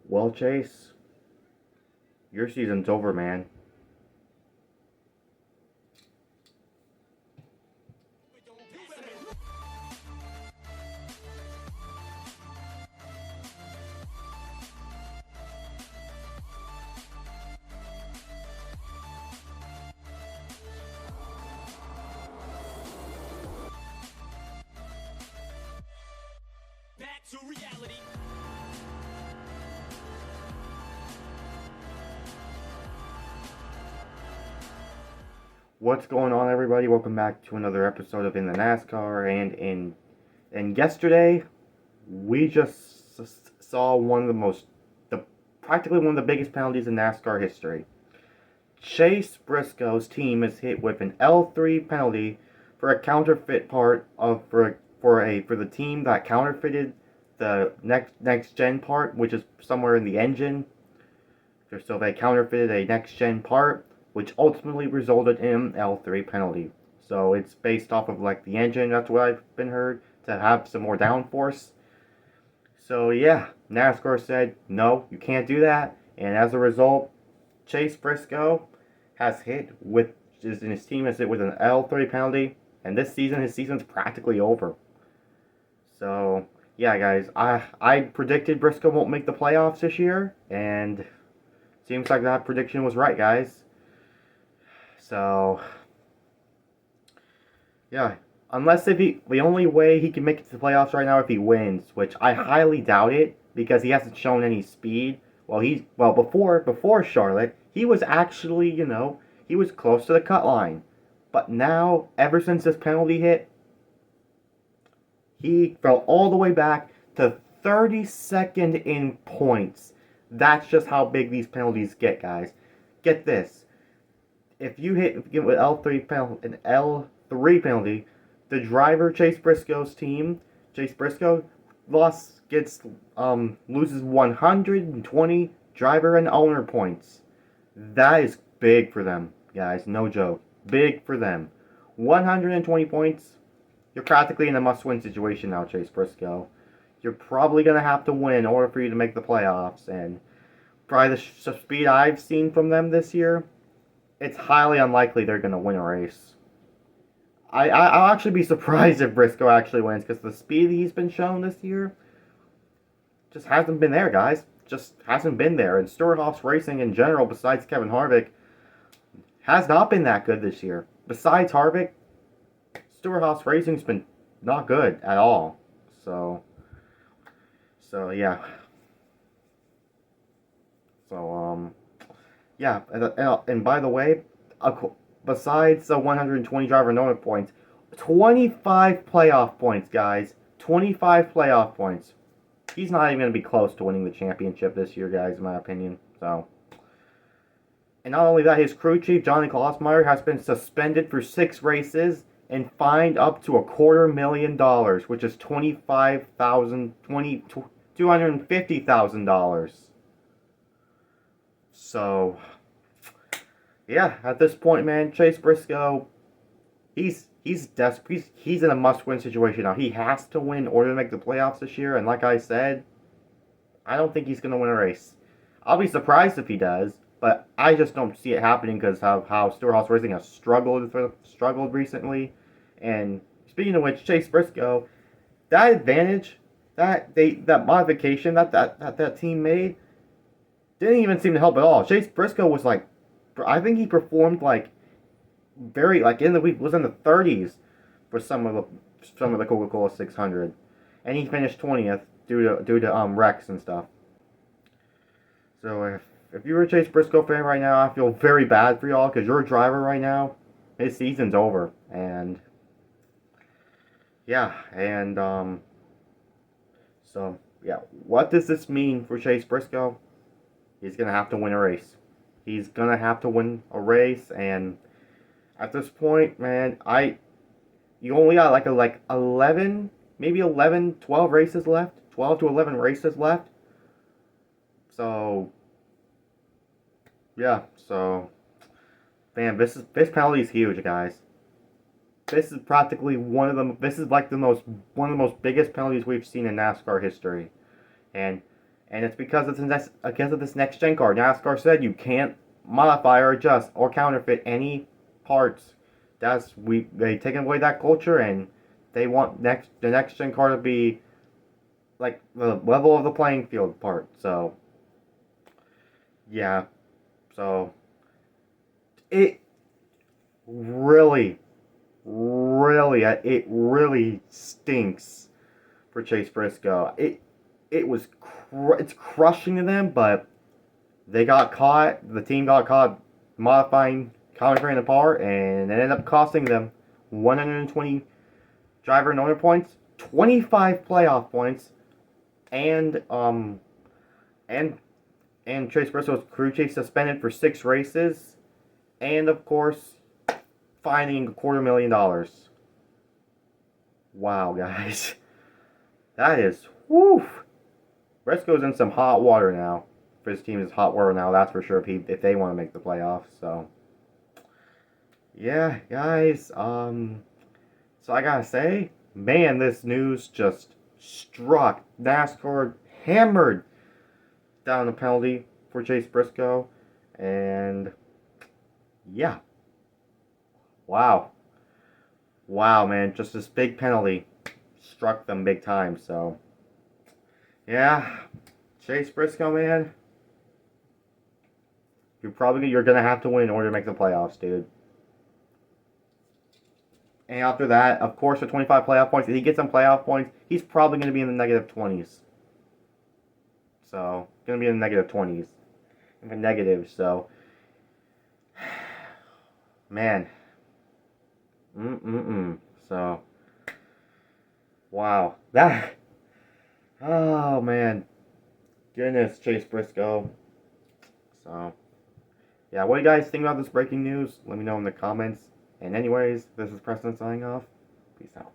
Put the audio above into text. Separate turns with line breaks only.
Well, Chase, your season's over, man.
Back to reality.
What's going on, everybody? Welcome back to another episode of In the NASCAR. And yesterday, we just saw one of practically one of the biggest penalties in NASCAR history. Chase Briscoe's team is hit with an L3 penalty for a counterfeit part of for the team that counterfeited the next gen part, which is somewhere in the engine. So they counterfeited a next gen part, which ultimately resulted in an L3 penalty. So it's based off of like the engine. That's what I've been heard, to have some more downforce. So yeah, NASCAR said no, you can't do that, and as a result, Chase Briscoe has hit with his team has hit with an L3 penalty, and this season his season's practically over. So yeah, guys, I predicted Briscoe won't make the playoffs this year, and seems like that prediction was right, guys. So yeah, unless if he the only way he can make it to the playoffs right now if he wins, which I highly doubt it because he hasn't shown any speed. Before Charlotte, he was actually, he was close to the cut line. But now, ever since this penalty hit, he fell all the way back to 32nd in points. That's just how big these penalties get, guys. Get this. If you get an L3 penalty, the driver Chase Briscoe's team, Chase Briscoe, loses 120 driver and owner points. That is big for them, guys. No joke. Big for them. 120 points. You're practically in a must-win situation now, Chase Briscoe. You're probably gonna have to win in order for you to make the playoffs, and probably the speed I've seen from them this year, it's highly unlikely they're gonna win a race. I'll actually be surprised if Briscoe actually wins because the speed he's been shown this year just hasn't been there, guys. Just hasn't been there. And Stewart-Haas Racing in general, besides Kevin Harvick, has not been that good this year. Besides Harvick, Stewart-Haas Racing's been not good at all. So yeah. So yeah. And by the way, besides the 120 driver and points, 25 playoff points, guys. 25 playoff points. He's not even going to be close to winning the championship this year, guys, in my opinion. So, and not only that, his crew chief, Johnny Klossmeyer, has been suspended for 6 races and fined up to $250,000, which is $250,000. So, yeah, at this point, man, Chase Briscoe, he's desperate. He's in a must-win situation now. He has to win in order to make the playoffs this year. And like I said, I don't think he's going to win a race. I'll be surprised if he does, but I just don't see it happening because of how Stewart-Haas Racing has struggled recently. And speaking of which, Chase Briscoe, that advantage, that modification that team made, didn't even seem to help at all. Chase Briscoe was like, I think he performed like very in the week was in the 30s for some of the Coca-Cola 600, and he finished 20th due to wrecks and stuff. So if you're a Chase Briscoe fan right now, I feel very bad for y'all because your driver right now, his season's over, and yeah, and so yeah, what does this mean for Chase Briscoe? He's gonna have to win a race. He's gonna have to win a race, and at this point, man, you only got like 11, maybe 11, 12 races left. 12 to 11 races left. So yeah, so man, this penalty is huge, guys. This is practically one of the most biggest penalties we've seen in NASCAR history. And And it's because of this next gen car. NASCAR said you can't modify or adjust or counterfeit any parts. They taken away that culture, and they want the next gen car to be like the level of the playing field part. So yeah, so it really, it really stinks for Chase Briscoe. It's crushing to them, but they got caught. The team got caught modifying, counterfeiting the part, and it ended up costing them 120 driver and owner points, 25 playoff points, and and Chase Briscoe's crew chief suspended for 6 races, and of course, fining $250,000. Wow, guys, that is whew. Briscoe's in some hot water now. For his team is hot water now, that's for sure. If they want to make the playoffs, so yeah, guys. So I gotta say, man, this news just struck. NASCAR hammered down the penalty for Chase Briscoe, and yeah, wow, man, just this big penalty struck them big time. So yeah, Chase Briscoe, man, you're gonna have to win in order to make the playoffs, dude. And after that, of course, with 25 playoff points, if he gets some playoff points, he's probably going to be in the negative 20s. So, going to be in the negative 20s. Even negative, so. Man. So. Wow. That. Oh, man. Goodness, Chase Briscoe. So. Yeah, what do you guys think about this breaking news? Let me know in the comments. And anyways, this is Preston signing off. Peace out.